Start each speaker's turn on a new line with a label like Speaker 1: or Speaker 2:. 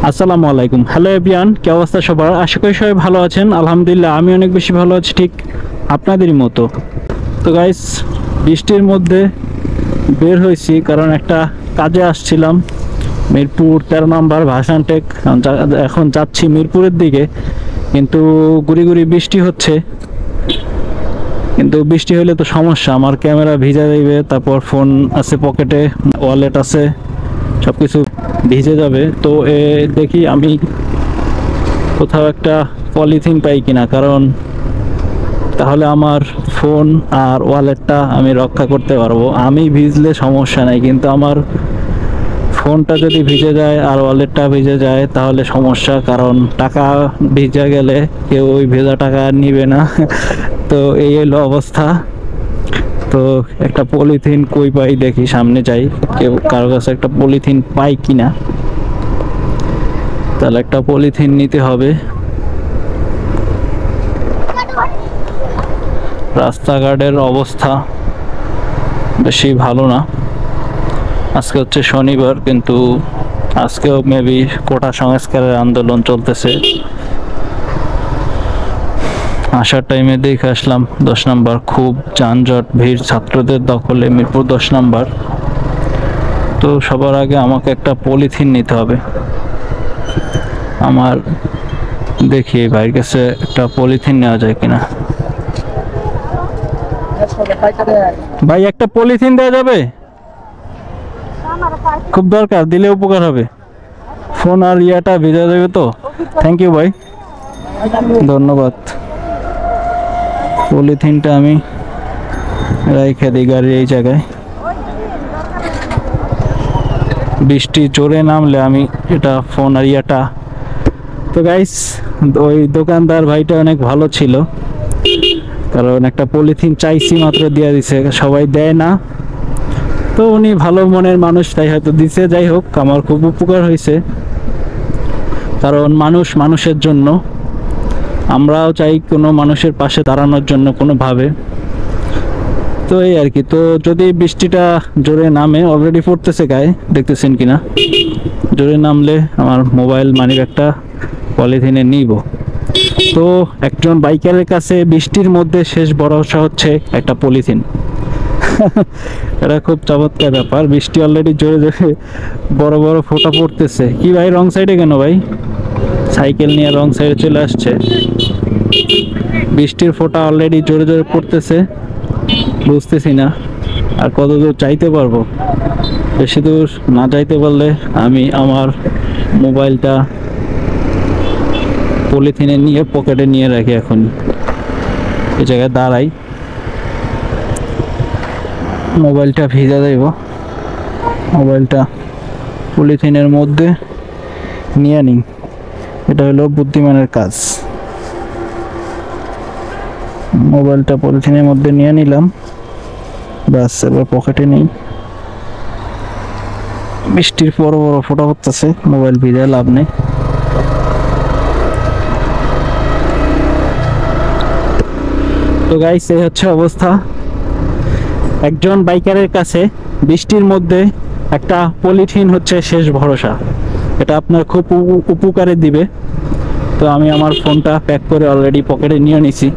Speaker 1: আসসালামু আলাইকুম। Hello everyone, কি অবস্থা সবার? আশা করি সবাই ভালো আছেন। আলহামদুলিল্লাহ আমি অনেক বেশি ভালো আছি, ঠিক আপনাদেরই মতো। তো গাইস, বৃষ্টির মধ্যে বের হয়েছি কারণ একটা কাজে আসছিলাম মিরপুর 13 নম্বর ভাসানটেক। এখন যাচ্ছি মিরপুরের দিকে, কিন্তু গুড়ি গুড়ি বৃষ্টি হচ্ছে। কিন্তু বৃষ্টি হলে তো সমস্যা, আমার ক্যামেরা ভিজে যাবে, তারপর ফোন আছে পকেটে, ওয়ালেট আছে, সব কিছু ভিজে যাবে। তো দেখি আমি কোথাও একটা পলিথিন পাই কিনা, কারণ তাহলে আমার ফোন আর ওয়ালেটটা আমি রক্ষা করতে পারবো। আমি ভিজলে সমস্যা নাই, কিন্তু আমার ফোনটা যদি ভিজে যায় আর ওয়ালেটটা ভিজে যায় তাহলে সমস্যা, কারণ টাকা ভিজে গেলে কেউ ওই ভেজা টাকা নিবে না। তো এই হলো অবস্থা। তো একটা পলিথিন কই পাই দেখি, সামনে যাই, কেউ কারো কাছে একটা পলিথিন পাই কিনা। তাহলে একটা পলিথিন নিতে হবে। রাস্তাঘাটের অবস্থা বেশি ভালো না। আজকে হচ্ছে শনিবার, কিন্তু আজকেও মেবি কোটা সংস্কারের আন্দোলন চলতেছে। আসার টাইমে দেখে আসলাম 10 নম্বর খুব যানজট, ভিড়, ছাত্রদের দখলে মিরপুর 10 নম্বর। তো সবার আগে আমাকে একটা পলিথিন নিতে হবে। আমার দেখি ভাইয়ের কাছে একটা পলিথিন নেওয়া যায় কিনা। ভাই একটা পলিথিন দেওয়া যাবে? খুব দরকার, দিলে উপকার হবে। ফোন আর ইয়াটা ভেজা যাবে তো। থ্যাংক ইউ ভাই, ধন্যবাদ। পলিথিনটা আমি রেখে দিই গাড়ির এই জায়গায়। বৃষ্টি জোরে নামলে আমি এটা ফোন আর ইয়াটা। তো গাইস, ওই দোকানদার ভাইটা অনেক ভালো ছিল, কারণ একটা পলিথিন চাইছি মাত্র দিয়ে দিছে, সবাই দেয় না। তো উনি ভালো মনের মানুষ, তাই হয়তো দিছে। যাই হোক, আমার খুব উপকার হয়েছে, কারণ মানুষ মানুষের জন্য। আমরাও চাই কোনো মানুষের পাশে দাঁড়ানোর জন্য কোনোভাবে। তো এই আর কি। তো যদি বৃষ্টিটা জোরে নামে, অলরেডি পড়তেছে গায়ে, দেখতেছেন কিনা, জোরে নামলে আমার মোবাইল মানিব্যাগটা পলিথিনে নিব। তো একজন বাইকারের কাছে বৃষ্টির মধ্যে শেষ ভরসা হচ্ছে একটা পলিথিন। এটা খুব চমৎকার ব্যাপার। বৃষ্টি অলরেডি জোরে জোরে বড় বড় ফোঁটা পড়তেছে। কি ভাই, রং সাইডে কেন ভাই? সাইকেল নিয়ে রং সাইডে চলে আসছে। বৃষ্টির ফোঁটা অলরেডি জোরে জোরে পড়তেছে, বুঝতেছি না আর কত দূর চাইতে পারবো। বেশি দূর না যাইতে পারলে আমি আমার মোবাইলটা পলিথিনে নিয়ে পকেটে নিয়ে রাখি। এখন এই জায়গায় দাঁড়াই, মোবাইলটা ভিজা যাইব, মোবাইলটা পলিথিনের মধ্যে নিয়ে নিই। এটা হলো বুদ্ধিমানের কাজ। মোবাইলটা পলিথিনের মধ্যে নিয়ে নিলাম, ব্যাস এবার পকেটে নেই। বৃষ্টির বড় বড় ফোঁটা পড়তেছে, মোবাইল ভিজে লাভ নেই। তো গাইস, এই হচ্ছে অবস্থা। একজন বাইকারের কাছে বৃষ্টির মধ্যে একটা পলিথিন হচ্ছে শেষ ভরসা। এটা আপনার খুব উপকারে দিবে। তো আমি আমার ফোনটা প্যাক করে অলরেডি পকেটে নিয়ে নিছি।